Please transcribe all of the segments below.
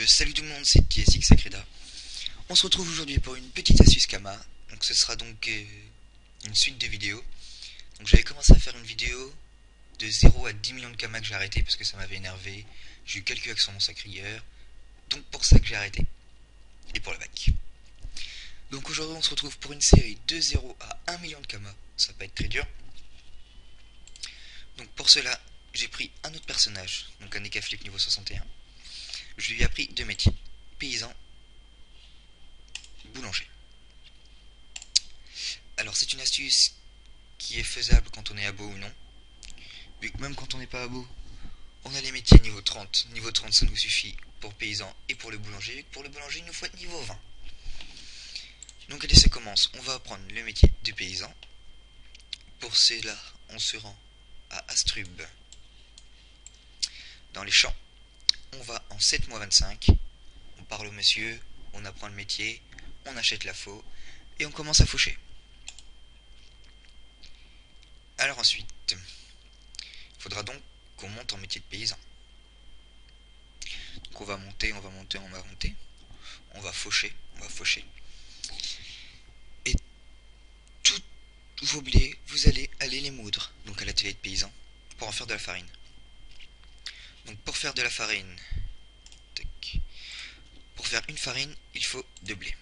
Salut tout le monde, c'est TSX Sacreda. On se retrouve aujourd'hui pour une petite astuce Kama. Donc ce sera une suite de vidéos. Donc j'avais commencé à faire une vidéo de 0 à 10 millions de Kama que j'ai arrêté parce que ça m'avait énervé. J'ai eu quelques accents dans Sacrieur. Donc pour ça que j'ai arrêté. Et pour le bac. Donc aujourd'hui on se retrouve pour une série de 0 à 1 million de Kama. Ça va pas être très dur. Donc pour cela, j'ai pris un autre personnage. Donc un Nekaflip niveau 61. Je lui ai appris deux métiers. Paysan, boulanger. Alors c'est une astuce qui est faisable quand on est abo ou non. Vu que même quand on n'est pas abo, on a les métiers niveau 30. Niveau 30 ça nous suffit pour paysan et pour le boulanger. Pour le boulanger il nous faut être niveau 20. Donc allez, ça commence. On va apprendre le métier de paysan. Pour cela on se rend à Astrub. Dans les champs, on va en 7-25. On parle au monsieur, on apprend le métier, on achète la faux et on commence à faucher. Alors ensuite, il faudra donc qu'on monte en métier de paysan. Donc on va monter, on va monter, on va monter. On va faucher, on va faucher. Et tous vos blés, vous allez aller les moudre, donc à l'atelier de paysan, pour en faire de la farine. Donc pour faire de la farine, pour faire une farine, il faut deux blés.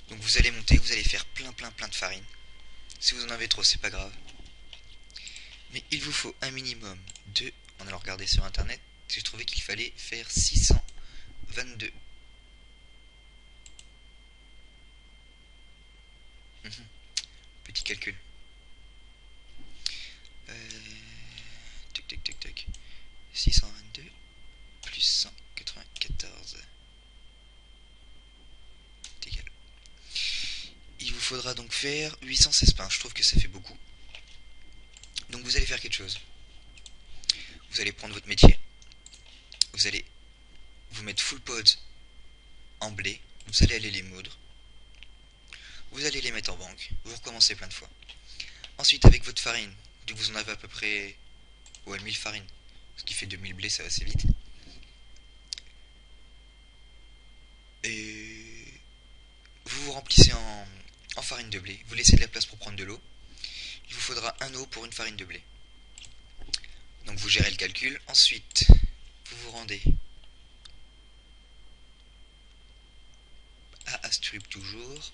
Donc vous allez monter, vous allez faire plein de farine. Si vous en avez trop, c'est pas grave. Mais il vous faut un minimum de... On a regardé sur internet, j'ai trouvé qu'il fallait faire 622. Petit calcul. Tac. 622 plus 194 est égal. Il vous faudra donc faire 816 pains. Je trouve que ça fait beaucoup. Donc vous allez faire quelque chose. Vous allez prendre votre métier. Vous allez vous mettre full pods en blé. Vous allez aller les moudre. Vous allez les mettre en banque. Vous recommencez plein de fois. Ensuite, avec votre farine, dès que vous en avez à peu près 1000 farines, ce qui fait 2000 blés, ça va assez vite. Et vous vous remplissez en farine de blé. Vous laissez de la place pour prendre de l'eau. Il vous faudra un eau pour une farine de blé. Donc vous gérez le calcul. Ensuite, vous vous rendez à Astrup toujours.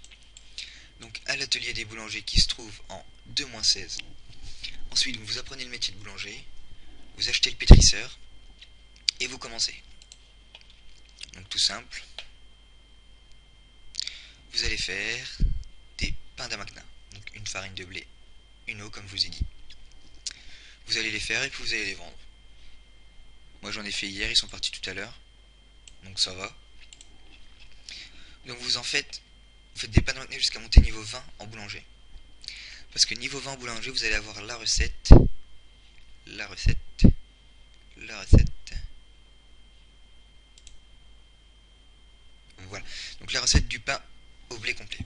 Donc à l'atelier des boulangers qui se trouve en 2-16. Ensuite, vous apprenez le métier de boulanger. Vous achetez le pétrisseur. Et vous commencez. Donc tout simple. Vous allez faire des pains d'amacna. Donc une farine de blé, une eau comme je vous ai dit. Vous allez les faire et puis vous allez les vendre. Moi j'en ai fait hier, ils sont partis tout à l'heure. Donc ça va. Donc vous faites des pains d'amacna jusqu'à monter niveau 20 en boulanger. Parce que niveau 20 en boulanger, vous allez avoir la recette. Voilà. Donc la recette du pain au blé complet.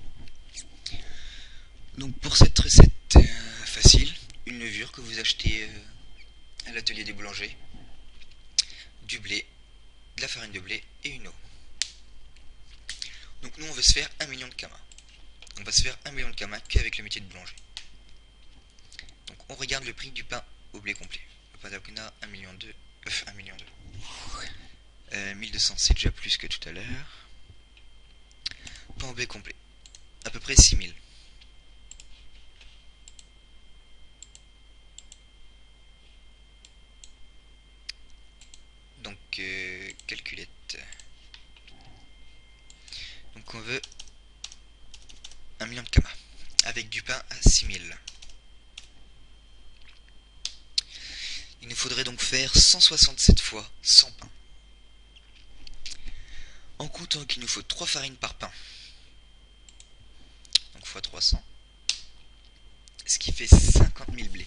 Donc pour cette recette facile, une levure que vous achetez à l'atelier des boulangers, du blé, de la farine de blé et une eau. Donc nous on veut se faire 1 million de Kama. On va se faire 1 million de Kama qu'avec le métier de boulanger. Donc on regarde le prix du pain au blé complet. Le pain d'amacna 1 million 2. 1 million 2. 1200 c'est déjà plus que tout à l'heure. Pain au blé complet. À peu près 6000. Donc calculette. Donc on veut 1 million de Kama avec du pain à 6000. Il nous faudrait donc faire 167 fois 100 pains. En comptant qu'il nous faut 3 farines par pain. Donc x 300. Ce qui fait 50 000 blés.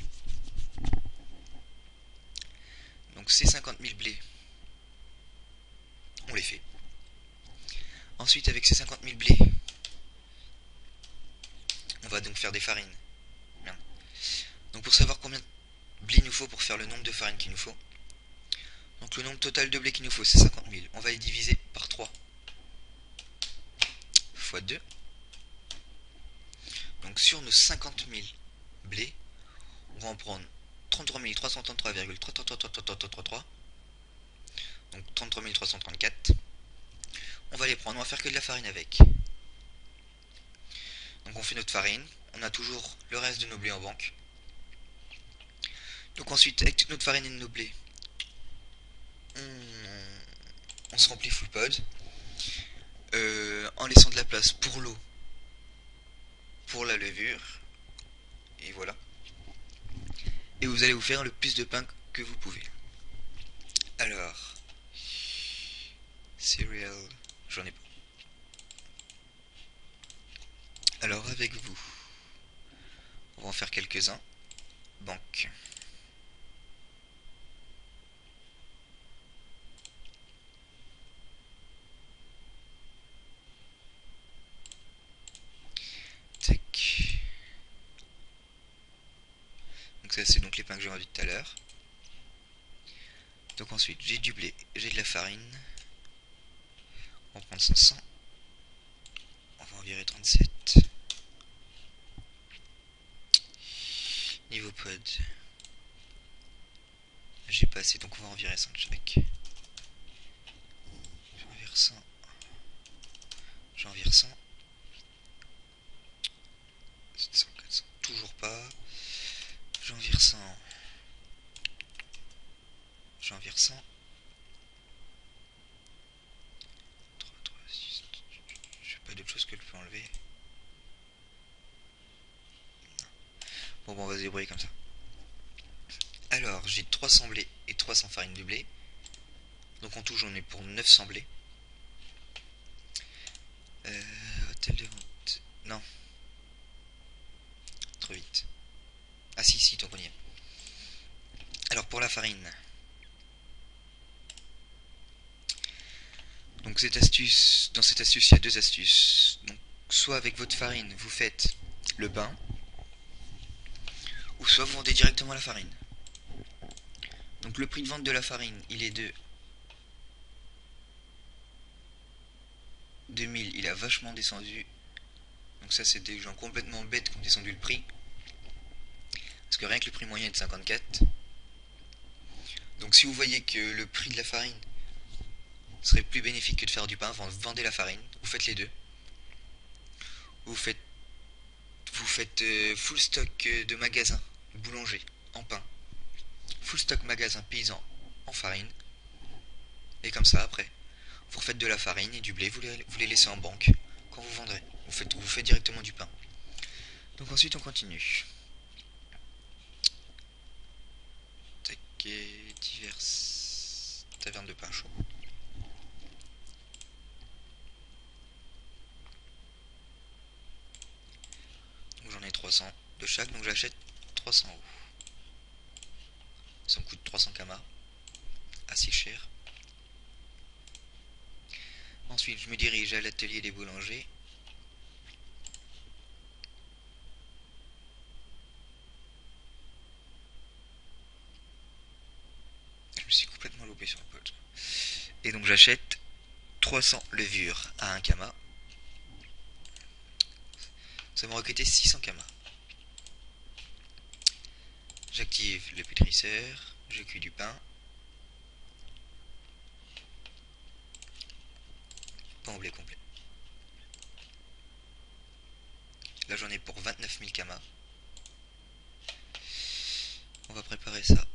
Donc ces 50 000 blés, on les fait. Ensuite avec ces 50 000 blés, on va donc faire des farines. Donc pour savoir combien de blé il nous faut pour faire le nombre de farines qu'il nous faut, Donc le nombre total de blé qu'il nous faut, c'est 50 000. On va les diviser par 3 fois 2. Donc sur nos 50 000 blés, on va en prendre 33 333,33333. Donc 33 334. On va les prendre, on va faire que de la farine avec. Donc on fait notre farine, on a toujours le reste de nos blés en banque. Donc ensuite, avec toute notre farine et nos blés, on se remplit full pod, en laissant de la place pour l'eau, pour la levure, et voilà. Et vous allez vous faire le plus de pain que vous pouvez. Alors, cereal, j'en ai pas. Alors avec vous, on va en faire quelques-uns. Banque. Tac. Donc ça c'est donc les pains que j'ai vendus tout à l'heure. Donc ensuite j'ai du blé, j'ai de la farine. On va prendre 500. On va en virer 37. Niveau pod. J'ai pas assez, donc on va en virer 5 chaque. J'en vire 100. J'en vire 100. 700, 400. Toujours pas. J'en vire 100. J'en vire 100. 3, 3, 6. Je fais pas d'autre chose que le peut enlever. Bon, on va se débrouiller comme ça. Alors, j'ai 300 blés et 300 farines de blé. Donc en tout, j'en ai pour 900 blés. Hôtel de vente. Non. Trop vite. Ah si, tant qu'on y est. Alors pour la farine. Donc cette astuce, dans cette astuce, il y a deux astuces. Donc soit avec votre farine, vous faites le pain, ou soit vous vendez directement la farine. Donc le prix de vente de la farine, il est de 2000, il a vachement descendu. Donc ça c'est des gens complètement bêtes qui ont descendu le prix. Parce que rien que le prix moyen est de 54. Donc si vous voyez que le prix de la farine serait plus bénéfique que de faire du pain, vendez la farine, vous faites les deux. Vous faites full stock de magasin, boulanger, en pain. Full stock magasin paysan en farine. Et comme ça après, vous refaites de la farine et du blé, vous les laissez en banque quand vous vendrez. Vous faites directement du pain. Donc ensuite on continue. Tac, diverses tavernes de pain chaud. Donc j'en ai 300 de chaque, donc j'achète 300 euros. Ça me coûte 300 kamas. Assez cher. Ensuite, je me dirige à l'atelier des boulangers. Je me suis complètement loupé sur le pod. Et donc j'achète 300 levures à 1 kama. Ça m'a coûté 600 kamas. J'active le pétrisseur. Je cuis du pain. Pain au blé complet. Là j'en ai pour 29 000 kamas. On va préparer ça.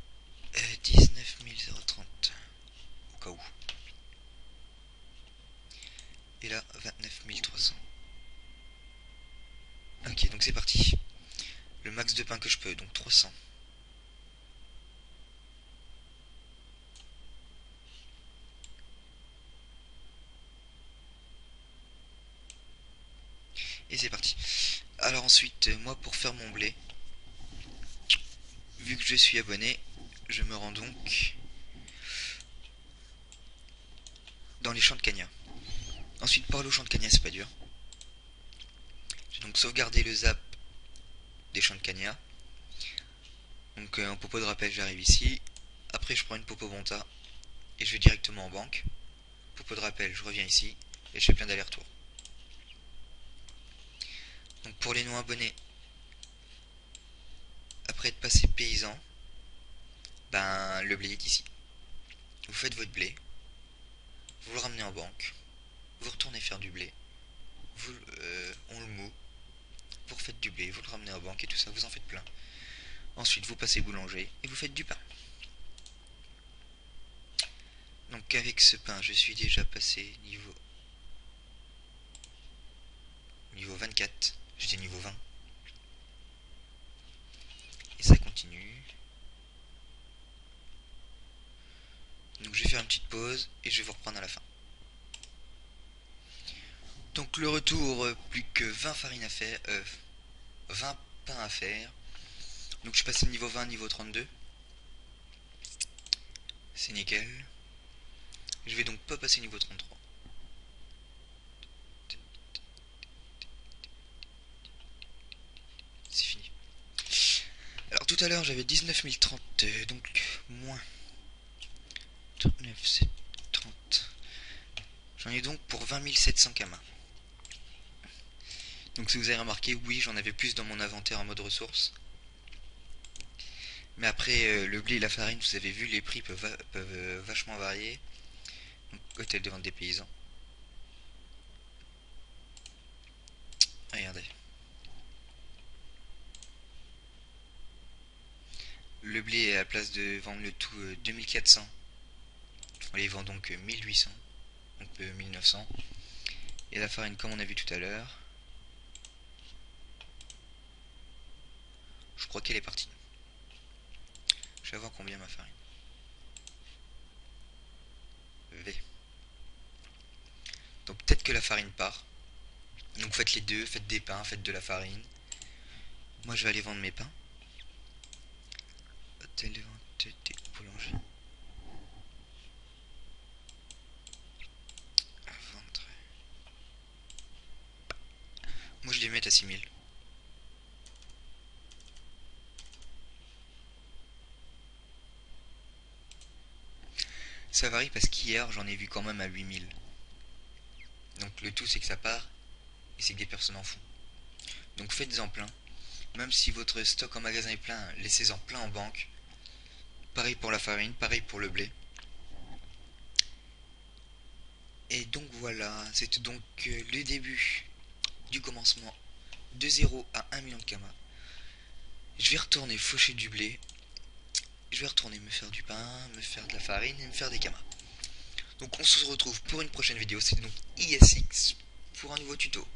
19 030. Au cas où. Et là, 29 300. Ok, donc c'est parti. Le max de pain que je peux, donc 300. Et c'est parti. Alors ensuite, moi pour faire mon blé, vu que je suis abonné, je me rends donc dans les champs de Cagna. Ensuite, par le champ de Cagna, c'est pas dur. J'ai donc sauvegardé le zap des champs de Cagna. Donc en popo de rappel, j'arrive ici. Après, je prends une popo bonta. et je vais directement en banque. Pour peu de rappel, je reviens ici et je fais plein d'allers-retours. Donc pour les non-abonnés, après être passé paysan, ben le blé est ici. Vous faites votre blé, vous le ramenez en banque, vous retournez faire du blé, on le moud, vous refaites du blé, vous le ramenez en banque et tout ça, vous en faites plein. Ensuite, vous passez boulanger et vous faites du pain. Donc avec ce pain, je suis déjà passé niveau 24, j'étais niveau 20. Et ça continue. Donc je vais faire une petite pause et je vais vous reprendre à la fin. Donc le retour, plus que 20 farines à faire, 20 pains à faire. Donc je suis passé de niveau 20 à niveau 32. C'est nickel. Je vais donc pas passer niveau 33. C'est fini. Alors tout à l'heure j'avais 19 030, donc moins 39, 30. J'en ai donc pour 20 700 kamas. Donc si vous avez remarqué, oui j'en avais plus dans mon inventaire en mode ressources. Mais après le blé et la farine, vous avez vu, les prix peuvent vachement varier. Donc hôtel de vente des paysans. Regardez. Le blé, à la place de vendre le tout 2400, on les vend donc 1800, donc 1900. Et la farine, comme on a vu tout à l'heure, je crois qu'elle est partie. Je vais voir combien ma farine. V. Donc peut-être que la farine part. Donc faites les deux, faites des pains, faites de la farine. Moi je vais aller vendre mes pains. Hôtel de vente des boulangers. Moi je les mets à 6000. Ça varie parce qu'hier j'en ai vu quand même à 8000. Donc le tout c'est que ça part et c'est que des personnes en font. Donc faites-en plein. Même si votre stock en magasin est plein, laissez-en plein en banque. Pareil pour la farine, pareil pour le blé. Et donc voilà, c'était donc le début du commencement de 0 à 1 million de kamas. Je vais retourner faucher du blé. Je vais retourner me faire du pain, me faire de la farine et me faire des kamas. Donc on se retrouve pour une prochaine vidéo. C'est donc ISX pour un nouveau tuto.